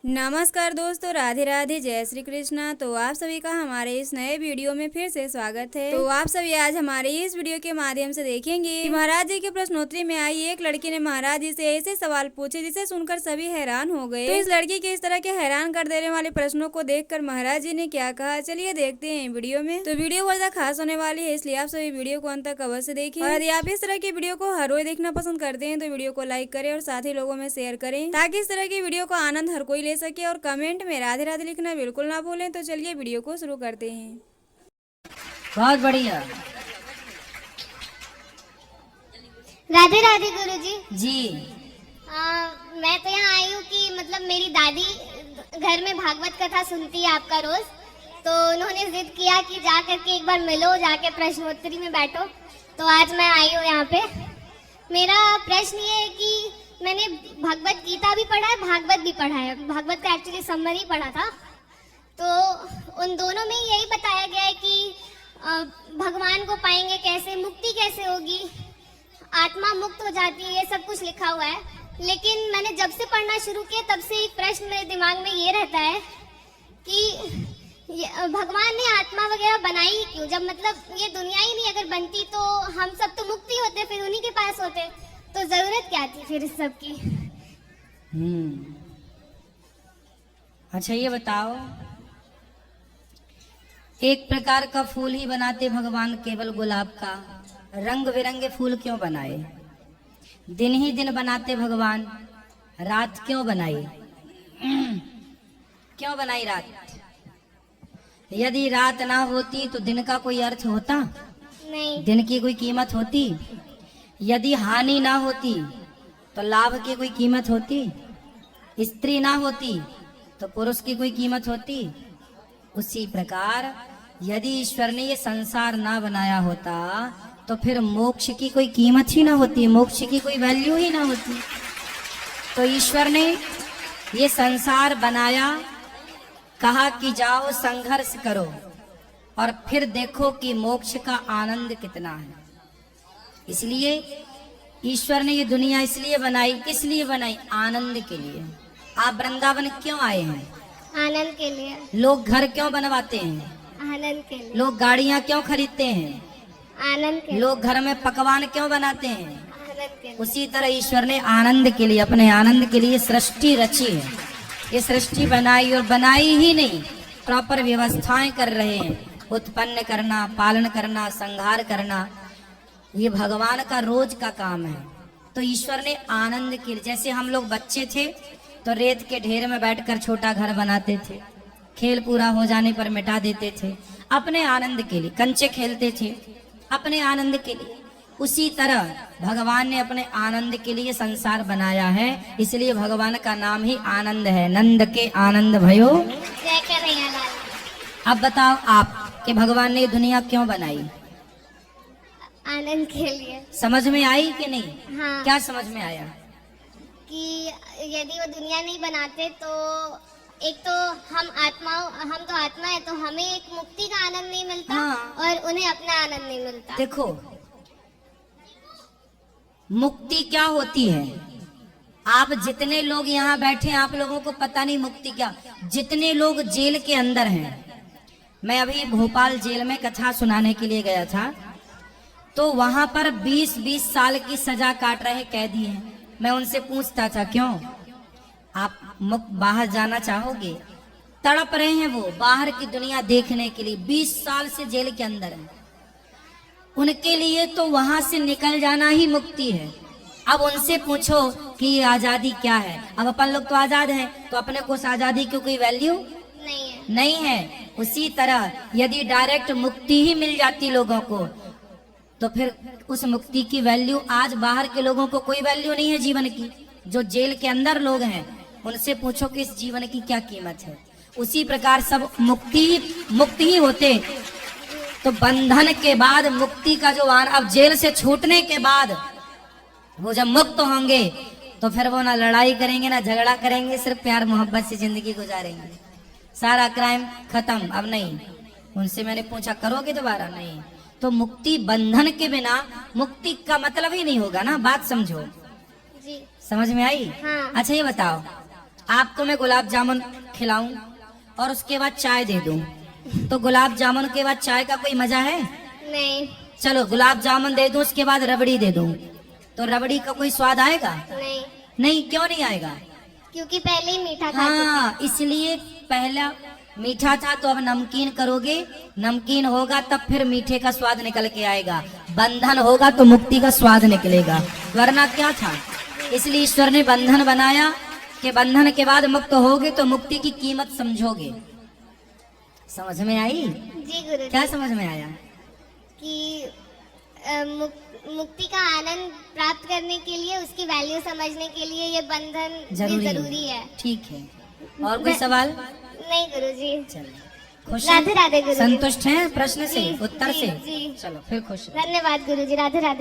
नमस्कार दोस्तों, राधे राधे, जय श्री कृष्णा। तो आप सभी का हमारे इस नए वीडियो में फिर से स्वागत है। तो आप सभी आज हमारे इस वीडियो के माध्यम से देखेंगे कि महाराज जी के प्रश्नोत्तरी में आई एक लड़की ने महाराज जी से ऐसे सवाल पूछे जिसे सुनकर सभी हैरान हो गए। तो इस लड़की के इस तरह के हैरान कर देने वाले प्रश्नों को देखकर महाराज जी ने क्या कहा, चलिए देखते हैं वीडियो में। तो वीडियो बहुत ज्यादा खास होने वाली है, इसलिए आप सभी वीडियो को अंत तक अवश्य देखें। और यदि आप इस तरह की वीडियो को हर रोज देखना पसंद करते हैं तो वीडियो को लाइक करें और साथ ही लोगों में शेयर करें, ताकि इस तरह की वीडियो का आनंद हर कोई ले सके। और कमेंट में राधे राधे लिखना बिल्कुल ना भूलें। तो चलिए वीडियो को शुरू करते हैं। बहुत बढ़िया। राधे राधे गुरुजी। जी। मैं तो यहाँ आई हूँ कि मतलब मेरी दादी घर में भागवत कथा सुनती है आपका रोज, तो उन्होंने जिद किया कि जा करके एक बार मिलो, जाके प्रश्नोत्तरी में बैठो। तो आज मैं आई हूँ यहाँ पे। मेरा प्रश्न ये है कि मैंने भगवत गीता भी पढ़ा है, भागवत भी पढ़ा है। भागवत का एक्चुअली समरी पढ़ा था, तो उन दोनों में यही बताया गया है कि भगवान को पाएंगे कैसे, मुक्ति कैसे होगी, आत्मा मुक्त हो जाती है, ये सब कुछ लिखा हुआ है। लेकिन मैंने जब से पढ़ना शुरू किया तब से एक प्रश्न मेरे दिमाग में ये रहता है कि भगवान ने आत्मा वगैरह बनाई ही क्यों? जब मतलब ये दुनिया ही नहीं अगर बनती तो हम सब तो मुक्त ही होते, फिर उन्हीं के पास होते, तो जरूरत क्या थी फिर इस सब की? अच्छा ये बताओ, एक प्रकार का फूल ही बनाते भगवान केवल गुलाब का, रंग बिरंगे फूल क्यों बनाए? दिन ही दिन बनाते भगवान, रात क्यों बनाई? क्यों बनाई रात? यदि रात ना होती तो दिन का कोई अर्थ होता? नहीं। दिन की कोई कीमत होती? यदि हानि ना होती तो लाभ की कोई कीमत होती? स्त्री ना होती तो पुरुष की कोई कीमत होती? उसी प्रकार यदि ईश्वर ने ये संसार ना बनाया होता तो फिर मोक्ष की कोई कीमत ही ना होती, मोक्ष की कोई वैल्यू ही ना होती। तो ईश्वर ने ये संसार बनाया, कहा कि जाओ संघर्ष करो और फिर देखो कि मोक्ष का आनंद कितना है। इसलिए ईश्वर ने ये दुनिया इसलिए बनाई, किस लिए बनाई? आनंद के लिए। आप वृंदावन क्यों आए हैं? आनंद के लिए। लोग घर क्यों बनवाते हैं? आनंद के लिए। लोग गाड़ियां क्यों खरीदते हैं? आनंद के लिए। लोग घर में पकवान क्यों बनाते हैं? आनंद के लिए। उसी तरह ईश्वर ने आनंद के लिए, अपने आनंद के लिए सृष्टि रची है। ये सृष्टि बनाई, और बनाई ही नहीं, प्रॉपर व्यवस्थाएं कर रहे हैं। उत्पन्न करना, पालन करना, संहार करना, ये भगवान का रोज का काम है। तो ईश्वर ने आनंद के लिए, जैसे हम लोग बच्चे थे तो रेत के ढेर में बैठकर छोटा घर बनाते थे, खेल पूरा हो जाने पर मिटा देते थे अपने आनंद के लिए, कंचे खेलते थे अपने आनंद के लिए। उसी तरह भगवान ने अपने आनंद के लिए संसार बनाया है, इसलिए भगवान का नाम ही आनंद है। नंद के आनंद भयो। जय कन्हैया लाल। अब बताओ आप कि भगवान ने दुनिया क्यों बनाई? आनंद के लिए। समझ में आई कि नहीं? हाँ। क्या समझ में आया? कि यदि वो दुनिया नहीं बनाते तो एक तो हम तो आत्मा है, तो हमें एक मुक्ति का आनंद नहीं मिलता। हाँ। और उन्हें अपना आनंद नहीं मिलता। देखो, मुक्ति क्या होती है? आप जितने लोग यहाँ बैठे, आप लोगों को पता नहीं मुक्ति क्या। जितने लोग जेल के अंदर हैं, मैं अभी भोपाल जेल में कथा सुनाने के लिए गया था, तो वहां पर 20-20 साल की सजा काट रहे कैदी हैं। मैं उनसे पूछता था, क्यों आप बाहर जाना चाहोगे? तड़प रहे हैं वो बाहर की दुनिया देखने के लिए, 20 साल से जेल के अंदर है। उनके लिए तो वहां से निकल जाना ही मुक्ति है। अब उनसे पूछो कि ये आजादी क्या है? अब अपन लोग तो आजाद हैं, तो अपने को उस आजादी की कोई वैल्यू नहीं है। नहीं है। उसी तरह यदि डायरेक्ट मुक्ति ही मिल जाती लोगों को, तो फिर उस मुक्ति की वैल्यू, आज बाहर के लोगों को कोई वैल्यू नहीं है जीवन की। जो जेल के अंदर लोग हैं उनसे पूछो कि इस जीवन की क्या कीमत है। उसी प्रकार सब मुक्ति ही होते, तो बंधन के बाद मुक्ति का जो अब जेल से छूटने के बाद वो जब मुक्त होंगे तो फिर वो ना लड़ाई करेंगे ना झगड़ा करेंगे, सिर्फ प्यार मोहब्बत से जिंदगी गुजारेंगे। सारा क्राइम खत्म। अब नहीं, उनसे मैंने पूछा करोगे दोबारा? नहीं। तो मुक्ति, बंधन के बिना मुक्ति का मतलब ही नहीं होगा ना। बात समझो। जी। समझ में आई? हाँ। अच्छा ये बताओ, आपको मैं गुलाब जामुन खिलाऊं और उसके बाद चाय दे दूं, तो गुलाब जामुन के बाद चाय का कोई मजा है? नहीं। चलो गुलाब जामुन दे दूं, उसके बाद रबड़ी दे दूं, तो रबड़ी का कोई स्वाद आएगा? नहीं, नहीं, क्यों नहीं आएगा? क्योंकि पहले ही मीठा खा हाँ, इसलिए पहला मीठा था तो अब नमकीन करोगे, नमकीन होगा तब फिर मीठे का स्वाद निकल के आएगा, बंधन होगा तो मुक्ति का स्वाद निकलेगा, वरना क्या था? इसलिए ईश्वर ने बंधन बनाया कि बंधन के बाद मुक्त होगे तो मुक्ति की कीमत समझोगे। समझ में आई? जी गुरु क्या समझ में आया? कि मुक्ति का आनंद प्राप्त करने के लिए, उसकी वैल्यू समझने के लिए ये बंधन भी जरूरी है। ठीक है, और कोई सवाल? नहीं गुरुजी। चलो, खुश राधे राधे गुरुजी। संतुष्ट हैं प्रश्न से, जी, उत्तर जी, से? जी। चलो फिर खुश रहो। धन्यवाद गुरुजी। राधे राधे।